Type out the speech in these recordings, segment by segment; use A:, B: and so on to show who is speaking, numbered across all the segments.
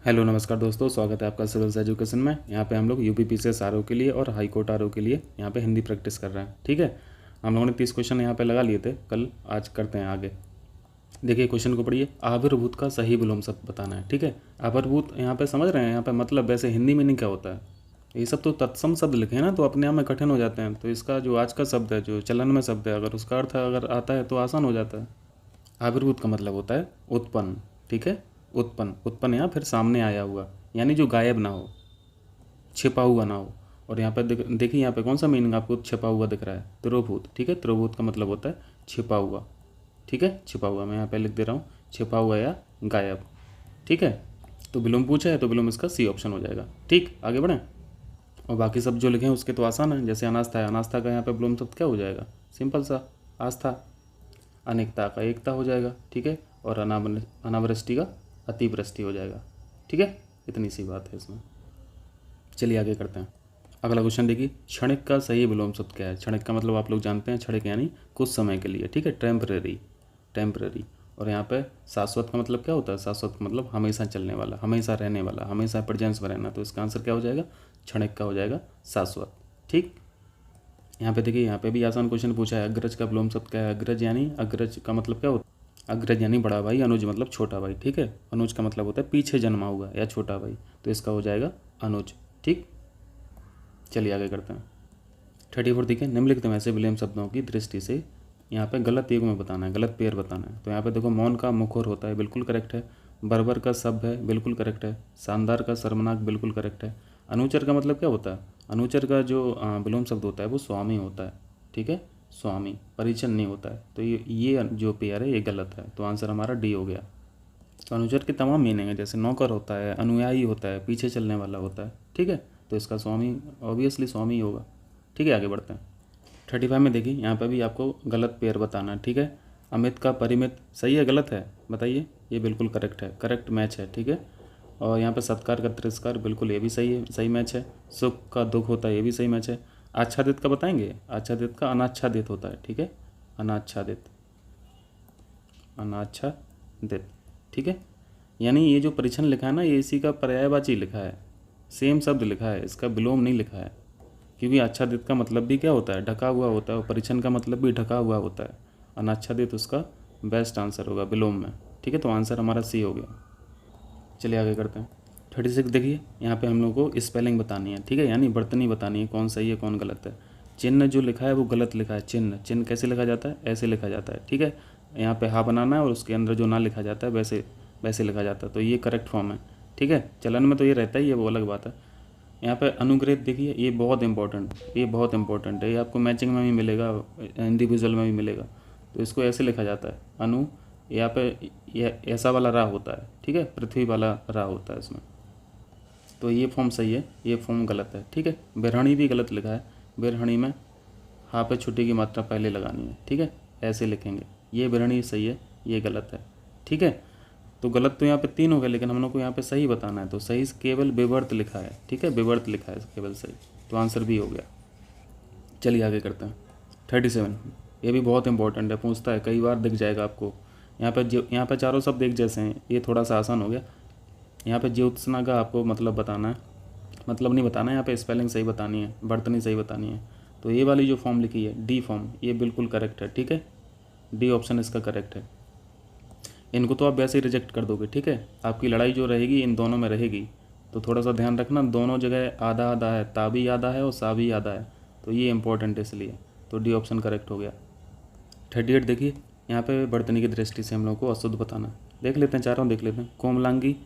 A: Hello नमस्कार दोस्तों, स्वागत है आपका सिविल्स एजुकेशन में। यहाँ पे हम लोग यूपीपीसीएस आरओ के लिए और हाई कोर्ट आरओ के लिए यहाँ पे हिंदी प्रैक्टिस कर रहे हैं। ठीक है, हम लोगों ने 30 क्वेश्चन यहाँ पे लगा लिए थे कल, आज करते हैं आगे। देखिए क्वेश्चन को पढ़िए। आविर्भूत का सही विलोम शब्द बताना है। ठीक है, आविर्भूत यहाँ पे समझ रहे हैं, यहाँ पे मतलब वैसे हिंदी मीनिंग क्या होता है। ये सब तो तत्सम शब्द लिखे हैं ना, तो अपने आप में कठिन हो जाते हैं। तो इसका जो आज का शब्द है, जो चलन में शब्द है, अगर उसका अर्थ अगर आता है तो आसान हो जाता है। आविर्भूत का मतलब होता है उत्पन्न। ठीक है, उत्पन्न, उत्पन्न या फिर सामने आया हुआ, यानी जो गायब ना हो, छिपा हुआ ना हो। और यहाँ पे देखिए यहाँ पे कौन सा मीनिंग आपको छिपा हुआ दिख रहा है, तिरोभूत। ठीक है, तिरोभूत का मतलब होता है छिपा हुआ। ठीक है, छिपा हुआ, मैं यहाँ पे लिख दे रहा हूँ, छिपा हुआ या गायब। ठीक है, तो विलोम पूछा है तो विलोम इसका सी ऑप्शन हो जाएगा। ठीक, आगे बढ़ें। और बाकी सब जो लिखे हैं उसके तो आसान है। जैसे अनास्था है, अनास्था का यहाँ पे विलोम शब्द क्या हो जाएगा, सिंपल सा, आस्था। अनेकता का एकता हो जाएगा। ठीक है, और अनावृष्टि का अतिवृष्टि हो जाएगा। ठीक है, इतनी सी बात है इसमें। चलिए आगे करते हैं। अगला क्वेश्चन देखिए, क्षणिक का सही विलोम शब्द क्या है। क्षणिक का मतलब आप लोग जानते हैं, क्षणिक यानी कुछ समय के लिए। ठीक है, टेम्परेरी, टेम्परेरी। और यहाँ पे शाश्वत का मतलब क्या होता है, शाश्वत का मतलब हमेशा चलने वाला, हमेशा रहने वाला, हमेशा प्रेजेंस में रहना। तो इसका आंसर क्या हो जाएगा, क्षणिक का हो जाएगा शाश्वत। ठीक, यहाँ पे देखिए, यहाँ पे भी आसान क्वेश्चन पूछा है। अग्रज का विलोम शब्द क्या है। अग्रज यानी, अग्रज का मतलब क्या होता है, अग्रज यानी बड़ा भाई, अनुज मतलब छोटा भाई। ठीक है, अनुज का मतलब होता है पीछे जन्मा हुआ या छोटा भाई, तो इसका हो जाएगा अनुज। ठीक, चलिए आगे करते हैं। 34 देखिए, निम्नलिखित में से विलोम शब्दों की दृष्टि से यहाँ पे गलत युग में बताना है, गलत पेयर बताना है। तो यहाँ पे देखो, मौन का मुखर होता है, बिल्कुल करेक्ट है। बर्बर का सब है, बिल्कुल करेक्ट है। शानदार का सर्वनाक, बिल्कुल करेक्ट है। अनुचर का मतलब क्या होता है, अनुचर का जो विलोम शब्द होता है वो स्वामी होता है। ठीक है, स्वामी, परिचन नहीं होता है। तो ये जो पेयर है ये गलत है, तो आंसर हमारा डी हो गया। तो अनुचर के तमाम मीनिंग है, जैसे नौकर होता है, अनुयायी होता है, पीछे चलने वाला होता है। ठीक है, तो इसका स्वामी ऑब्वियसली स्वामी होगा। ठीक है, आगे बढ़ते हैं। 35 में देखिए, यहाँ पे भी आपको गलत पेयर बताना है। ठीक है, अमित का परिमित सही है गलत है, बताइए। ये बिल्कुल करेक्ट है, करेक्ट मैच है। ठीक है, और यहाँ पे सत्कार का तिरस्कार, बिल्कुल ये भी सही है, सही मैच है। सुख का दुख होता है, ये भी सही मैच है। आच्छादित का बताएंगे, आच्छादित का अनाच्छादित होता है। ठीक है, अनाच्छादित, अनाच्छादित। ठीक है, यानी ये जो परिछन लिखा है ना, ये इसी का पर्यायवाची लिखा है, सेम शब्द लिखा है, इसका विलोम नहीं लिखा है। क्योंकि आच्छादित का मतलब भी क्या होता है, ढका हुआ होता है, और परिछन का मतलब भी ढका हुआ होता है। अनाच्छादित उसका बेस्ट आंसर होगा विलोम में। ठीक है, तो आंसर हमारा सी हो गया। चलिए आगे करते हैं। 36 देखिए, यहाँ पे हम लोग को स्पेलिंग बतानी है। ठीक है, यानी वर्तनी बतानी है, कौन सही है कौन गलत है। चिन्ह जो लिखा है वो गलत लिखा है। चिन्ह, चिन्ह कैसे लिखा जाता है, ऐसे लिखा जाता है। ठीक है, यहाँ पे हा बनाना है और उसके अंदर जो ना लिखा जाता है वैसे वैसे लिखा जाता है, तो ये करेक्ट फॉर्म है। ठीक है, चलन में तो ये रहता ही है, वो अलग बात है। यहाँ पे अनुग्रहित देखिए, ये बहुत इंपॉर्टेंट, ये बहुत इंपॉर्टेंट है। ये आपको मैचिंग में भी मिलेगा, इंडिविजुअल में भी मिलेगा। तो इसको ऐसे लिखा जाता है, अनु, यहाँ पे ये ऐसा वाला रा होता है। ठीक है, पृथ्वी वाला रा होता है इसमें। तो ये फॉर्म सही है, ये फॉर्म गलत है। ठीक है, बिरहणी भी गलत लिखा है। बिरहणी में हाँ पे छुट्टी की मात्रा पहले लगानी है। ठीक है, ऐसे लिखेंगे। ये बिरहणी सही है, ये गलत है। ठीक है, तो गलत तो यहाँ पे 3 हो गए, लेकिन हम लोग को यहाँ पे सही बताना है। तो सही केवल विवर्त लिखा है। ठीक है, विवर्त लिखा है केवल सही, तो आंसर भी हो गया। चलिए आगे करते हैं। 37, ये भी बहुत इंपॉर्टेंट है, पूछता है, कई बार दिख जाएगा आपको। यहाँ पे चारों शब्द एक जैसे हैं, ये थोड़ा सा आसान हो गया। यहाँ पे ज्योत्सना का आपको मतलब बताना है, मतलब नहीं बताना है, यहाँ पे स्पेलिंग सही बतानी है, वर्तनी सही बतानी है। तो ये वाली जो फॉर्म लिखी है, डी फॉर्म, ये बिल्कुल करेक्ट है। ठीक है, डी ऑप्शन इसका करेक्ट है। इनको तो आप वैसे ही रिजेक्ट कर दोगे। ठीक है, आपकी लड़ाई जो रहेगी इन दोनों में रहेगी, तो थोड़ा सा ध्यान रखना, दोनों जगह आधा आधा है, ता भी आधा है और सा भी आधा है, तो ये इंपॉर्टेंट है इसलिए। तो डी ऑप्शन करेक्ट हो गया। 38 देखिए, यहाँ पे वर्तनी की दृष्टि से हम लोग को अशुद्ध बताना। देख लेते हैं, चारों देख लेते हैं। कोमलांगी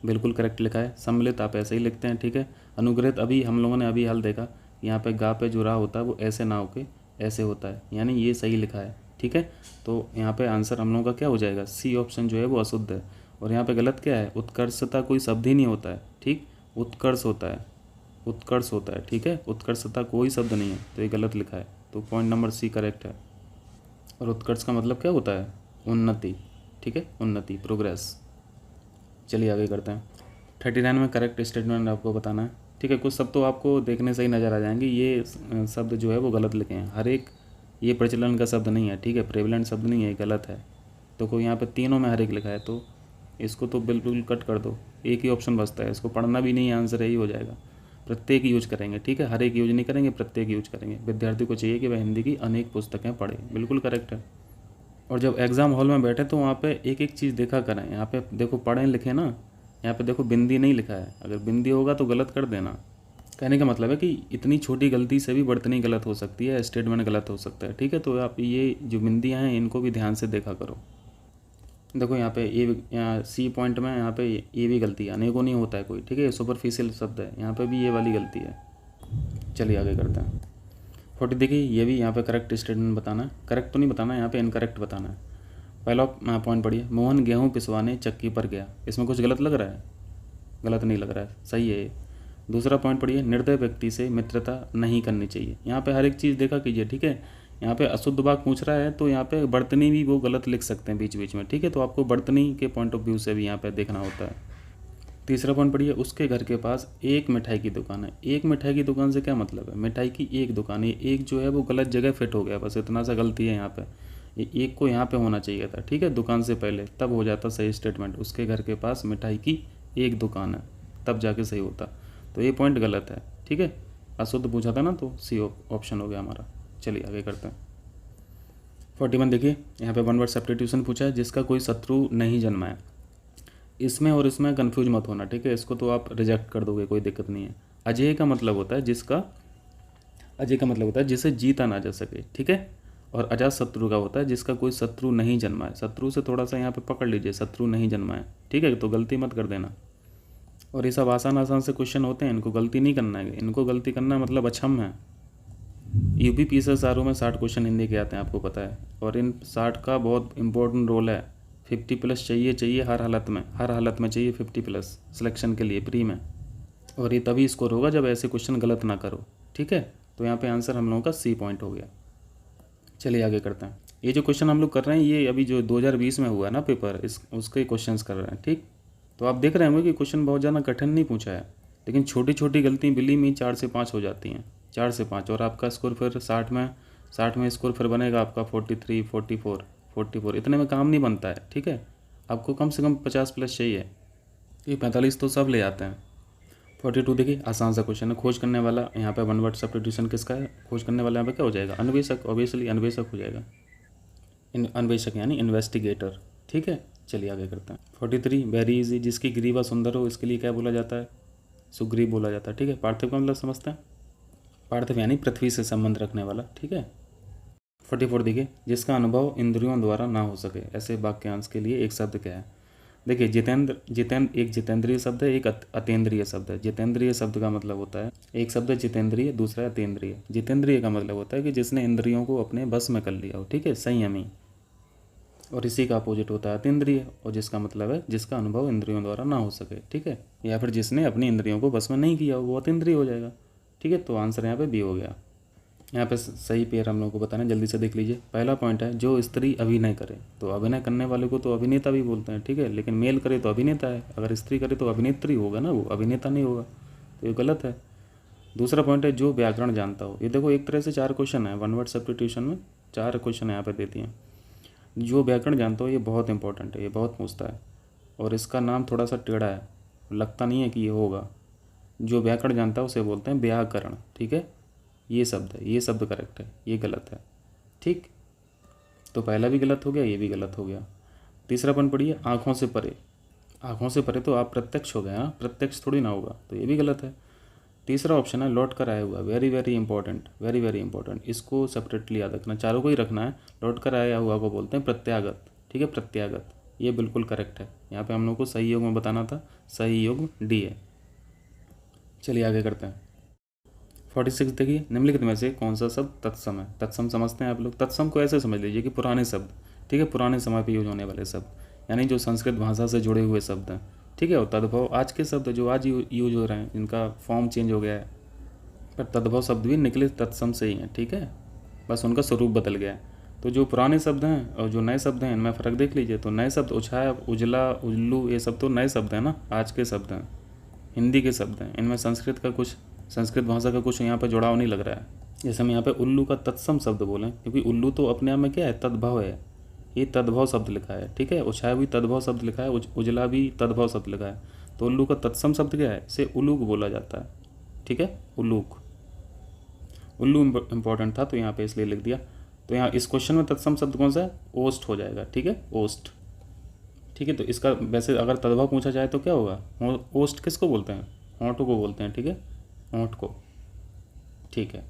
A: बिल्कुल करेक्ट लिखा है। सम्मिलित आप ऐसे ही लिखते हैं। ठीक है, अनुग्रहित अभी हम लोगों ने अभी हल देखा, यहाँ पे गा पे जो रा होता है वो ऐसे ना होके ऐसे होता है, यानी ये सही लिखा है। ठीक है, तो यहाँ पे आंसर हम लोगों का क्या हो जाएगा, सी ऑप्शन जो है वो अशुद्ध है। और यहाँ पे गलत क्या है, उत्कर्षता कोई शब्द ही नहीं होता है। ठीक, उत्कर्ष होता है, उत्कर्ष होता है। ठीक है, उत्कर्षता कोई शब्द नहीं है, तो ये गलत लिखा है। तो पॉइंट नंबर सी करेक्ट है। और उत्कर्ष का मतलब क्या होता है, उन्नति। ठीक है, उन्नति, प्रोग्रेस। चलिए आगे करते हैं। 39 में करेक्ट स्टेटमेंट आपको बताना है। ठीक है, कुछ शब्द तो आपको देखने से ही नज़र आ जाएंगे, ये शब्द जो है वो गलत लिखे हैं। हर एक ये प्रचलन का शब्द नहीं है। ठीक है, प्रेवलेंट शब्द नहीं है, गलत है। तो कोई यहाँ पे तीनों में हर एक लिखा है, तो इसको तो बिल्कुल कट कर दो, एक ही ऑप्शन बचता है, इसको पढ़ना भी नहीं है, आंसर यही हो जाएगा। प्रत्येक यूज करेंगे, ठीक है, हर एक यूज नहीं करेंगे, प्रत्येक यूज करेंगे। विद्यार्थी को चाहिए कि वह हिंदी की अनेक पुस्तकें पढ़े, बिल्कुल करेक्ट है। और जब एग्ज़ाम हॉल में बैठे तो वहाँ पे एक एक चीज़ देखा करें। यहाँ पे देखो पढ़ें लिखे ना, यहाँ पे देखो बिंदी नहीं लिखा है, अगर बिंदी होगा तो गलत कर देना। कहने का मतलब है कि इतनी छोटी गलती से भी बर्तनी गलत हो सकती है, स्टेटमेंट गलत हो सकता है, ठीक है। तो आप ये जो बिंदियाँ हैं इनको भी ध्यान से देखा करो। देखो यहाँ पे ए, यहाँ सी पॉइंट में यहाँ पे ये भी गलती है, अनेकों नहीं होता है कोई, ठीक है, सुपरफिशियल शब्द है, यहाँ पे भी ये वाली गलती है। चलिए आगे करते हैं। 40 देखिए, ये भी यहाँ पे करेक्ट स्टेटमेंट बताना है, करेक्ट तो नहीं बताना है, यहाँ पे इनकरेक्ट बताना है। पहला पॉइंट पढ़िए, मोहन गेहूँ पिसवाने चक्की पर गया। इसमें कुछ गलत लग रहा है? गलत नहीं लग रहा है, सही है ये। दूसरा पॉइंट पढ़िए, निर्दय व्यक्ति से मित्रता नहीं करनी चाहिए। यहाँ पे हर एक चीज़ देखा कीजिए, ठीक है। यहाँ पे अशुद्ध वाक्य पूछ रहा है तो यहाँ पे बर्तनी भी वो गलत लिख सकते हैं बीच बीच में, ठीक है। तो आपको बर्तनी के पॉइंट ऑफ व्यू से भी यहाँ पे देखना होता है। तीसरा पॉइंट पढ़िए, उसके घर के पास एक मिठाई की दुकान है। एक मिठाई की दुकान से क्या मतलब है? मिठाई की एक दुकान है, एक जो है वो गलत जगह फिट हो गया, बस इतना सा गलती है यहाँ पे। ये एक को यहाँ पे होना चाहिए था, ठीक है, दुकान से पहले, तब हो जाता सही स्टेटमेंट। उसके घर के पास मिठाई की एक दुकान है, तब जाके सही होता। तो ये पॉइंट गलत है, ठीक है। अशुद्ध पूछा था ना, तो सी ऑप्शन हो गया हमारा। चलिए आगे करते हैं। 41 देखिए, यहाँ पे वन वर्ड सब्स्टिट्यूशन पूछा है, जिसका कोई शत्रु नहीं जन्मा है। इसमें और इसमें कंफ्यूज मत होना, ठीक है, इसको तो आप रिजेक्ट कर दोगे, कोई दिक्कत नहीं है। अजय का मतलब होता है जिसका, अजय का मतलब होता है जिसे जीता ना जा सके, ठीक है। और अजात शत्रु का होता है जिसका कोई शत्रु नहीं जन्मा है। शत्रु से थोड़ा सा यहाँ पे पकड़ लीजिए, शत्रु नहीं जन्मा है, ठीक है, तो गलती मत कर देना। और ये सब आसान आसान से क्वेश्चन होते हैं, इनको गलती नहीं करना है, इनको गलती करना मतलब अक्षम है। यूपी पीएसएस आरओ में 60 क्वेश्चन हिंदी के आते हैं, आपको पता है, और इन 60 का बहुत इंपॉर्टेंट रोल है। 50+ चाहिए हर हालत में चाहिए 50+ सिलेक्शन के लिए प्री में। और ये तभी स्कोर होगा जब ऐसे क्वेश्चन गलत ना करो, ठीक है। तो यहाँ पे आंसर हम लोगों का सी पॉइंट हो गया। चलिए आगे करते हैं। ये जो क्वेश्चन हम लोग कर रहे हैं ये अभी जो 2020 में हुआ ना पेपर, इस उसके क्वेश्चंस कर रहे हैं, ठीक। तो आप देख रहे होंगे कि क्वेश्चन बहुत ज़्यादा कठिन नहीं पूछा है, लेकिन छोटी छोटी गलती बिली में 4 से 5 हो जाती हैं, 4 से 5, और आपका स्कोर फिर 60 में स्कोर फिर बनेगा आपका 43, 44 इतने में काम नहीं बनता है, ठीक है। आपको कम से कम 50+ चाहिए, ये 45 तो सब ले आते हैं। 42 देखिए, आसान सा क्वेश्चन है। खोज करने वाला, यहाँ पे वन वर्ड सब्स्टिट्यूशन किसका है? खोज करने वाला यहाँ पे क्या हो जाएगा? अन्वेषक, ऑब्वियसली अन्वेषक हो जाएगा। अन्वेषक यानी इन्वेस्टिगेटर, ठीक है। चलिए आगे करते हैं। 43 वेरी इजी, जिसकी ग्रीवा सुंदर हो इसके लिए क्या बोला जाता है? सुग्रीव बोला जाता है, ठीक है। पार्थिव का मतलब समझते हैं, पार्थिव यानी पृथ्वी से संबंध रखने वाला, ठीक है। 44 देखिए, जिसका अनुभव इंद्रियों द्वारा ना हो सके, ऐसे वाक्यांश के लिए एक शब्द क्या है? देखिए एक जितेंद्रिय शब्द है, एक अतेंद्रिय शब्द है। जितेंद्रिय शब्द का मतलब होता है, एक शब्द है जितेंद्रिय, दूसरा अतेंद्रिय। जितेंद्रिय का मतलब होता है कि जिसने इंद्रियों को अपने बस में कर लिया हो, ठीक है, संयमी। और इसी का अपोजिट होता है अतेंद्रिय, और जिसका मतलब है जिसका अनुभव इंद्रियों द्वारा ना हो सके, ठीक है, या फिर जिसने अपनी इंद्रियों को बस में नहीं किया वो अतेंद्रिय हो जाएगा, ठीक है। तो आंसर यहाँ पे बी हो गया। यहाँ पे सही पेयर हम लोगों को बताना है, जल्दी से देख लीजिए। पहला पॉइंट है, जो स्त्री अभिनय करे, तो अभिनय करने वाले को तो अभिनेता भी बोलते हैं, ठीक है, लेकिन मेल करे तो अभिनेता है, अगर स्त्री करे तो अभिनेत्री होगा ना, वो अभिनेता नहीं होगा, तो ये गलत है। दूसरा पॉइंट है, जो व्याकरण जानता हो। ये देखो एक तरह से 4 क्वेश्चन है, वन वर्ड सब्स्टिट्यूशन में 4 क्वेश्चन यहाँ पे देती हैं। जो व्याकरण जानता हो ये बहुत इंपॉर्टेंट है, ये बहुत पूछता है, और इसका नाम थोड़ा सा टेढ़ा है, लगता नहीं है कि ये होगा। जो व्याकरण जानता है उसे बोलते हैं व्याकरण, ठीक है। ये शब्द है, ये शब्द करेक्ट है, ये गलत है, ठीक। तो पहला भी गलत हो गया, ये भी गलत हो गया। तीसरा पॉइंट पढ़िए, आँखों से परे। आँखों से परे तो आप प्रत्यक्ष हो गए, हाँ, प्रत्यक्ष थोड़ी ना होगा, तो ये भी गलत है। तीसरा ऑप्शन है लौट कर आया हुआ, very very important, very very important, इसको सेपरेटली याद रखना, चारों को ही रखना है। लौट कर आया हुआ को बोलते हैं प्रत्यागत, ठीक है, प्रत्यागत, ये बिल्कुल करेक्ट है। यहाँ पे हम लोग को सही योग में बताना था, सही योग डी है। चलिए आगे करते हैं। 46 देखिए, निम्नलिखित में से कौन सा शब्द तत्सम है? तत्सम समझते हैं आप लोग। तत्सम को ऐसे समझ लीजिए कि पुराने शब्द, ठीक है, पुराने समय पर यूज होने वाले शब्द, यानी जो संस्कृत भाषा से जुड़े हुए शब्द हैं, ठीक है। और तद्भव आज के शब्द जो आज यूज हो रहे हैं, इनका फॉर्म चेंज हो गया है, पर तद्भव शब्द भी निकले तत्सम से ही हैं, ठीक है, बस उनका स्वरूप बदल गया है। तो जो पुराने शब्द हैं और जो नए शब्द हैं, इनमें फ़र्क देख लीजिए। तो नए शब्द उछाया, उजला, उल्लू, ये सब तो नए शब्द हैं ना, आज के शब्द हैं, हिंदी के शब्द हैं। इनमें संस्कृत भाषा का कुछ यहाँ पर जुड़ाव नहीं लग रहा है। जैसे हम यहाँ पे उल्लू का तत्सम शब्द बोलें, क्योंकि उल्लू तो अपने आप में क्या है, तद्भव है, ये तद्भव शब्द लिखा है, ठीक है। उछाया भी तद्भव शब्द लिखा है, उजला भी तद्भव शब्द लिखा है। तो उल्लू का तत्सम शब्द क्या है, इसे उलूक बोला जाता है, ठीक है, उलूक। उल्लू इंपॉर्टेंट था तो यहाँ पे इसलिए लिख दिया। तो यहाँ इस क्वेश्चन में तत्सम शब्द कौन सा है, ओस्ट हो जाएगा, ठीक है, ओस्ट, ठीक है। तो इसका वैसे अगर तद्भव पूछा जाए तो क्या होगा, ओस्ट किसको बोलते हैं, होंठ को बोलते हैं, ठीक है, होंठ को, ठीक है।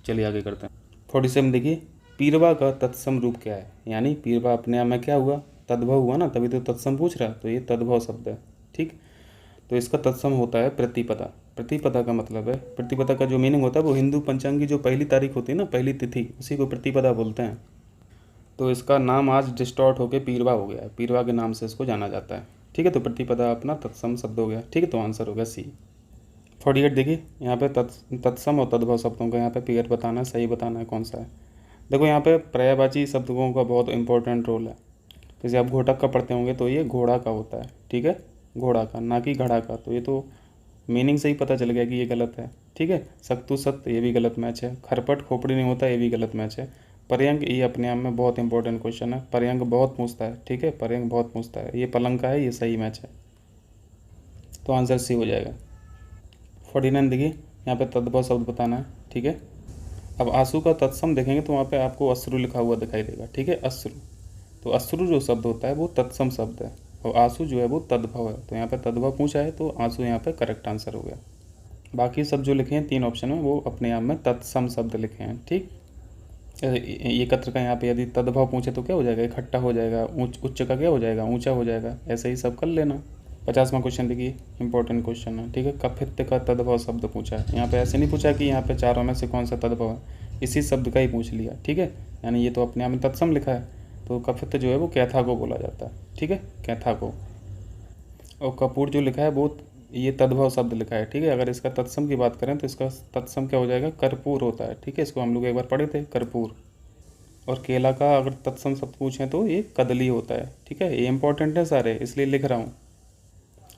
A: चलिए आगे करते हैं। 47 देखिए, पीरवा का तत्सम रूप क्या है, यानी पीरवा अपने आप में क्या हुआ, तद्भव हुआ ना, तभी तो तत्सम पूछ रहा है, तो ये तद्भव शब्द है, ठीक। तो इसका तत्सम होता है प्रतिपदा। प्रतिपदा का मतलब है, प्रतिपदा का जो मीनिंग होता है वो हिंदू पंचांग की जो पहली तारीख होती है ना, पहली तिथि, उसी को प्रतिपदा बोलते हैं। तो इसका नाम आज डिस्टॉर्ट होकर पीरवा हो गया है, पीरवा के नाम से इसको जाना जाता है, ठीक है। तो प्रतिपदा अपना तत्सम शब्द हो गया, ठीक है। तो आंसर हो गया सी। 48 देखिए, यहाँ पे तत्सम और तद्भव शब्दों का यहाँ पे पेयर बताना है, सही बताना है कौन सा है। देखो यहाँ पे पर्यायवाची शब्दों का बहुत इंपॉर्टेंट रोल है। जैसे आप घोटक का पढ़ते होंगे तो ये घोड़ा का होता है, ठीक है, घोड़ा का, ना कि घड़ा का। तो ये तो मीनिंग से ही पता चल गया कि ये गलत है, ठीक है। सख्तु सत्य, ये भी गलत मैच है। खरपट खोपड़ी नहीं होता, ये भी गलत मैच है। पर्यंक, ये अपने आप में बहुत इंपॉर्टेंट क्वेश्चन है, पर्यंक बहुत पूछता है, ठीक है, पर्यंक बहुत पूछता है। ये पलंग का है, ये सही मैच है, तो आंसर सी हो जाएगा। 49 देखिए, यहाँ पे तद्भव शब्द बताना है, ठीक है। अब आंसू का तत्सम देखेंगे तो वहाँ पे आपको अश्रु लिखा हुआ दिखाई देगा, ठीक है, अश्रु। तो अश्रु जो शब्द होता है वो तत्सम शब्द है, और आंसू जो है वो तद्भव है। तो यहाँ पे तद्भव पूछा है तो आंसू यहाँ पे करेक्ट आंसर हो गया। बाकी सब जो लिखे हैं 3 ऑप्शन में वो अपने आप में तत्सम शब्द लिखे हैं, ठीक। एकत्र का यहाँ पे यदि तद्भव पूछे तो क्या हो जाएगा, इकट्ठा हो जाएगा। उच्च का क्या हो जाएगा, ऊंचा हो जाएगा। ऐसे ही सब कर लेना। 50वां क्वेश्चन देखिए, इंपॉर्टेंट क्वेश्चन है, ठीक है। कफित्त का तद्भव शब्द पूछा है। यहाँ पे ऐसे नहीं पूछा कि यहाँ पे चारों में से कौन सा तद्भव है, इसी शब्द का ही पूछ लिया, ठीक है। यानी ये तो अपने आप में तत्सम लिखा है, तो कफित्त जो है वो कैथा को बोला जाता है, ठीक है, कैथा को। और कपूर जो लिखा है वो ये तद्भव शब्द लिखा है, ठीक है। अगर इसका तत्सम की बात करें तो इसका तत्सम क्या हो जाएगा, कर्पूर होता है, ठीक है। इसको हम लोग एक बार पढ़े थे, कर्पूर। और केला का अगर तत्सम शब्द पूछें तो ये कदली होता है, ठीक है। ये इंपॉर्टेंट है सारे, इसलिए लिख रहा हूँ।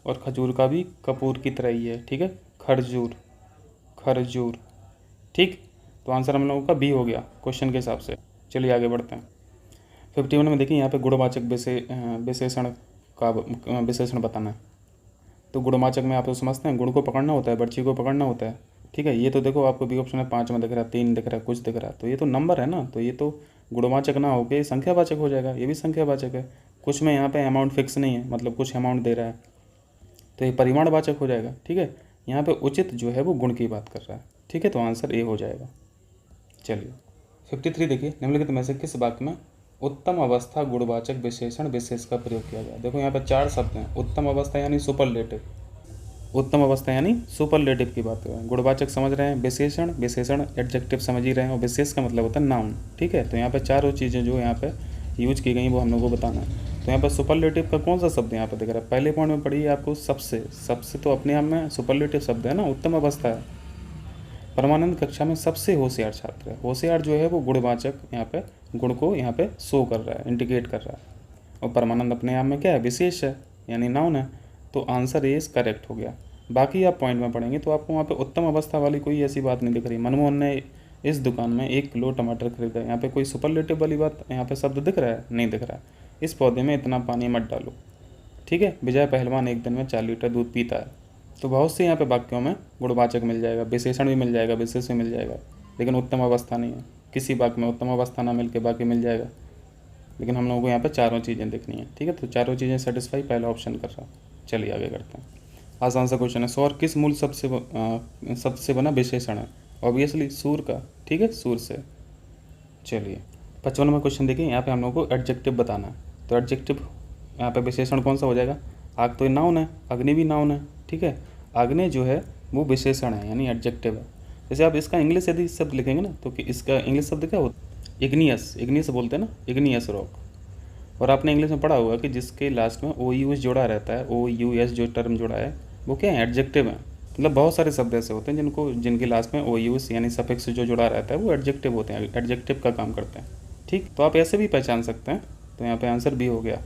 A: और खजूर का भी कपूर की तरह ही है, ठीक है, खरजूर, खरजूर, ठीक। तो आंसर हम लोगों का बी हो गया क्वेश्चन के हिसाब से। चलिए आगे बढ़ते हैं। 51 में देखिए, यहाँ पे गुणवाचक विशेषण का विशेषण बताना है। तो गुणवाचक में आप तो समझते हैं, गुण को पकड़ना होता है, बर्ची को पकड़ना होता है, ठीक है। ये तो देखो आपको बी ऑप्शन में 5 में दिख रहा है, 3 दिख रहा है, कुछ दिख रहा है, तो ये तो नंबर है ना, तो ये तो गुणवाचक ना होकर संख्यावाचक हो जाएगा। ये भी संख्यावाचक है। कुछ में यहाँ पे अमाउंट फिक्स नहीं है, मतलब कुछ अमाउंट दे रहा है, तो ये परिमाणवाचक हो जाएगा, ठीक है। यहाँ पे उचित जो है वो गुण की बात कर रहा है, ठीक है। तो आंसर ए हो जाएगा। चलिए 53 देखिए, निम्नलिखित में से किस वाक्य में उत्तम अवस्था गुणवाचक विशेषण विशेष का प्रयोग किया गया। देखो यहाँ पे 4 शब्द हैं। उत्तम अवस्था यानी सुपरलेटिव, उत्तम अवस्था यानी सुपरलेटिव की बात करें। गुणवाचक समझ रहे हैं, विशेषण, विशेषण एडजेक्टिव समझ ही रहे हैं, और विशेष का मतलब होता है नाउन, ठीक है। तो यहाँ पे चारों चीज़ें जो यहाँ पे यूज की गई वो हम लोग को बताना है। तो यहाँ पर सुपरलेटिव का कौन सा शब्द यहाँ पे दिख रहा है, पहले पॉइंट में पढ़िए आपको, सबसे। सबसे तो अपने आप में सुपरलेटिव शब्द है ना, उत्तम अवस्था है। परमानंद कक्षा में सबसे होशियार छात्र है। होशियार जो है वो गुणवाचक, यहाँ पे गुण को यहाँ पे शो कर रहा है, इंडिकेट कर रहा है। और परमानंद अपने आप में क्या है, विशेष है, यानी नाउन है। तो आंसर ए इज करेक्ट हो गया। बाकी आप पॉइंट में पढ़ेंगे तो आपको वहाँ पे उत्तम अवस्था वाली कोई ऐसी बात नहीं दिख रही। मनमोहन ने इस दुकान में 1 किलो टमाटर खरीदा, यहाँ पे कोई सुपरलेटिव वाली बात यहाँ पे शब्द दिख रहा है, नहीं दिख रहा है। इस पौधे में इतना पानी मत डालो, ठीक है। विजय पहलवान 1 दिन में 4 लीटर दूध पीता है। तो बहुत से यहाँ पे वाक्यों में गुणवाचक मिल जाएगा, विशेषण भी मिल जाएगा, विशेष भी मिल जाएगा, लेकिन उत्तम अवस्था नहीं है। किसी वाक्य में उत्तम अवस्था ना मिल के बाकी मिल जाएगा, लेकिन हम लोगों को यहाँ पे चारों चीज़ें देखनी है, ठीक है। तो चारों चीज़ें सेटिस्फाई पहला ऑप्शन कर रहा। चलिए आगे करते हैं। आसान सा क्वेश्चन है, सौर किस मूल शब्द से बना विशेषण है। ऑब्वियसली सूर का, ठीक है, सूर से। चलिए 55वां क्वेश्चन देखिए, यहाँ पे हम लोगों को एडजेक्टिव बताना है। तो एडजेक्टिव यहाँ पे विशेषण कौन सा हो जाएगा, आग तो नाउन है, अग्नि भी नाउन है, ठीक है। अग्नि जो है वो विशेषण है, यानी एडजेक्टिव है। जैसे आप इसका इंग्लिश यदि शब्द लिखेंगे ना, तो कि इसका इंग्लिश शब्द क्या होता है, इग्नियस, इग्नियस बोलते हैं ना, इग्नियस रॉक। और आपने इंग्लिश में पढ़ा होगा कि जिसके लास्ट में ओ यू एस जोड़ा रहता है, ओ यू एस जो टर्म जोड़ा है वो क्या है, एडजेक्टिव है। मतलब बहुत सारे शब्द ऐसे होते हैं जिनके लास्ट में ओ यू एस यानी सफिक्स जो जुड़ा रहता है वो एडजेक्टिव होते हैं, एडजेक्टिव का काम करते हैं, ठीक। तो आप ऐसे भी पहचान सकते हैं। तो यहाँ पे आंसर भी हो गया।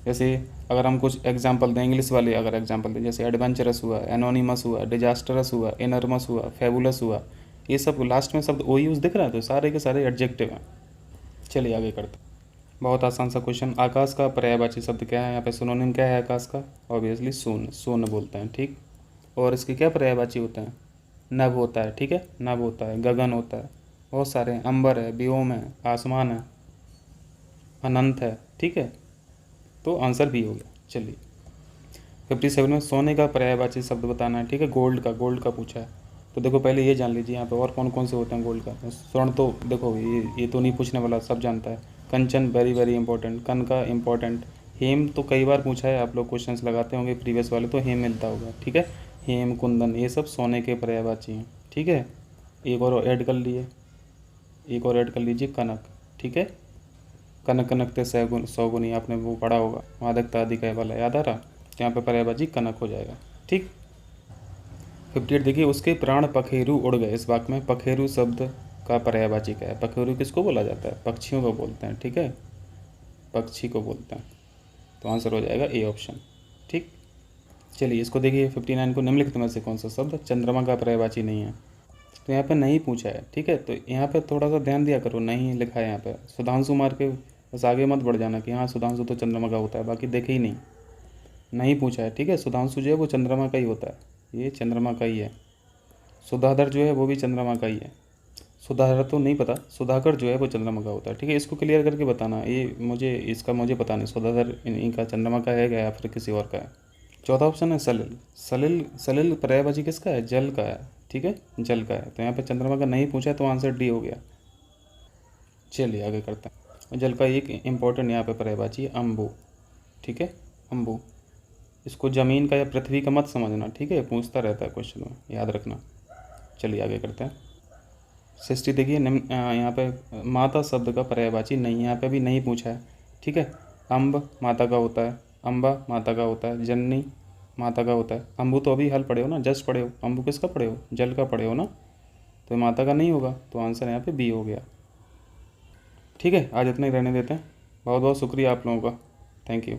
A: जैसे अगर हम कुछ एग्जांपल दें, इंग्लिश वाले अगर एग्जांपल दें, जैसे एडवेंचरस हुआ, एनोनिमस हुआ, डिजास्टरस हुआ, इनर्मस हुआ, फेबुलस हुआ, ये सब लास्ट में शब्द ओ यूज दिख रहा है, तो सारे के सारे एडजेक्टिव हैं। चलिए आगे करते हैं। बहुत आसान सा क्वेश्चन। आकाश का पर्यायवाची शब्द क्या है? यहाँ पे सिनोनिम क्या है आकाश का? ऑब्वियसली शून्य, शून्य बोलते हैं, ठीक। और इसके क्या पर्यायवाची होते हैं? नभ होता है, ठीक है, नभ होता है, गगन होता है, बहुत सारे हैं, अंबर है, व्योम है, आसमान है, अनंत है, ठीक है। तो आंसर भी हो गया। चलिए 57 में सोने का पर्यायवाची शब्द बताना है, ठीक है। गोल्ड का, गोल्ड का पूछा है तो देखो पहले ये जान लीजिए यहाँ पे और कौन कौन से होते हैं गोल्ड का। स्वर्ण तो देखो ये तो नहीं पूछने वाला, सब जानता है। कंचन वेरी वेरी इंपॉर्टेंट, कनका इंपॉर्टेंट, हेम तो कई बार पूछा है, आप लोग क्वेश्चंस लगाते होंगे प्रीवियस वाले तो हेम मिलता होगा, ठीक है। हेम, कुंदन, ये सब सोने के पर्यायवाची हैं, ठीक है। एक और ऐड कर लिए, एक और ऐड कर लीजिए, कनक, ठीक है। कनक कनकते सैगुन सौगुनी, आपने वो पढ़ा होगा, मादकता अधिक है वाला, याद आ रहा? यहाँ पे पर्यायवाची कनक हो जाएगा, ठीक। 58 देखिए, उसके प्राण पखेरु उड़ गए। इस वाक्य में पखेरु शब्द का पर्यायवाची क्या है? पखेरु किसको बोला जाता है? पक्षियों को बोलते हैं, ठीक है, पक्षी को बोलते हैं। तो आंसर हो जाएगा ए ऑप्शन, ठीक। चलिए इसको देखिए 59 को, निम्नलिखित में से कौन सा शब्द चंद्रमा का पर्यायवाची नहीं है? तो यहाँ पे नहीं पूछा है, ठीक है। तो यहाँ पे थोड़ा सा ध्यान दिया करो, नहीं लिखा है यहाँ पे। सुधांशु मार के बस आगे मत बढ़ जाना कि हाँ सुधांशु तो चंद्रमा का होता है, बाकी देखे ही नहीं, नहीं पूछा है, ठीक है। सुधांशु जो है वो चंद्रमा का ही होता है, ये चंद्रमा का ही है। सुधाधर जो है वो भी चंद्रमा का ही है। सुधाधर तो नहीं पता, सुधाकर जो है वो चंद्रमा का होता है, ठीक है। इसको क्लियर करके बताना, ये मुझे इसका मुझे पता नहीं, सुधाधर इनका चंद्रमा का है क्या या फिर किसी और का है। चौथा ऑप्शन है सलिल। सलिल, सलिल पर्यायवाची किसका है? जल का है, ठीक है, जल का है। तो यहाँ पे चंद्रमा का नहीं पूछा है तो आंसर डी हो गया। चलिए आगे करते हैं। जल का एक इम्पोर्टेंट यहाँ पे पर्यायवाची है अम्बु, ठीक है, अम्बु। इसको ज़मीन का या पृथ्वी का मत समझना, ठीक है, पूछता रहता है क्वेश्चन में, याद रखना। चलिए आगे करते हैं। 60 देखिए, यहाँ पे माता शब्द का पर्यायवाची नहीं, यहाँ पे भी नहीं पूछा है, ठीक है। अम्ब माता का होता है, अम्बा माता का होता है, जननी माता का होता है। अम्बु तो अभी हल पढ़े हो ना, जस्ट पढ़े हो। अम्बु किसका पढ़े हो? जल का पढ़े हो ना, तो माता का नहीं होगा, तो आंसर यहाँ पे बी हो गया, ठीक है। आज इतना ही रहने देते हैं। बहुत बहुत शुक्रिया आप लोगों का, थैंक यू।